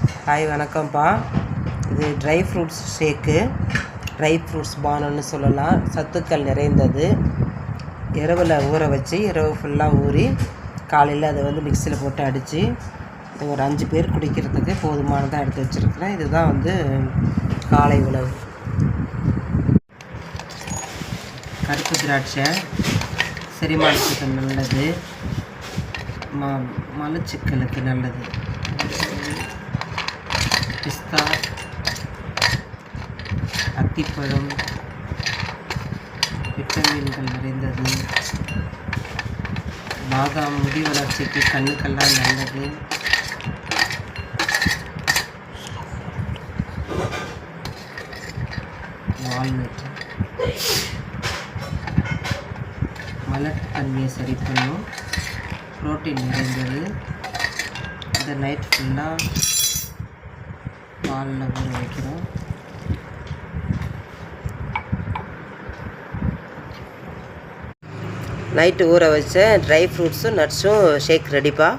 Hi வணக்கம்ப்பா. இது dry fruits shake, dry fruits பானன்னு சொல்லலாம். சத்துக்கள் நிறைந்தது. இரவில் ஊற வச்சு இரவு ஃபுல்லாக ஊறி காலையில் அதை மிக்சியில் போட்டு அடித்து ஒரு 5 பேர் குடிக்கிறதுக்கு போதுமானதாக எடுத்து வச்சுருக்கிறேன். இதுதான் காலை உணவு. கருப்பு திராட்சை செரிமானத்துக்கு நல்லது, மலச்சிக்கலுக்கு நல்லது. பிஸ்தா, அத்திப்பழம் விட்டமின்கள் நிறைந்தது. பாதாம் முடி வளர்ச்சிக்கு, கண்ணுக்கெல்லாம் நல்லது. வால்நட் மலத்தன்மையை சரி பண்ணும், புரோட்டீன் நிறைந்தது. இந்த நைட் ஃபுல்லாக பாலில் ஊற வைக்கிறோம். நைட்டு ஊற வச்ச ட்ரை ஃப்ரூட்ஸும் நட்ஸும் ஷேக் ரெடிப்பா.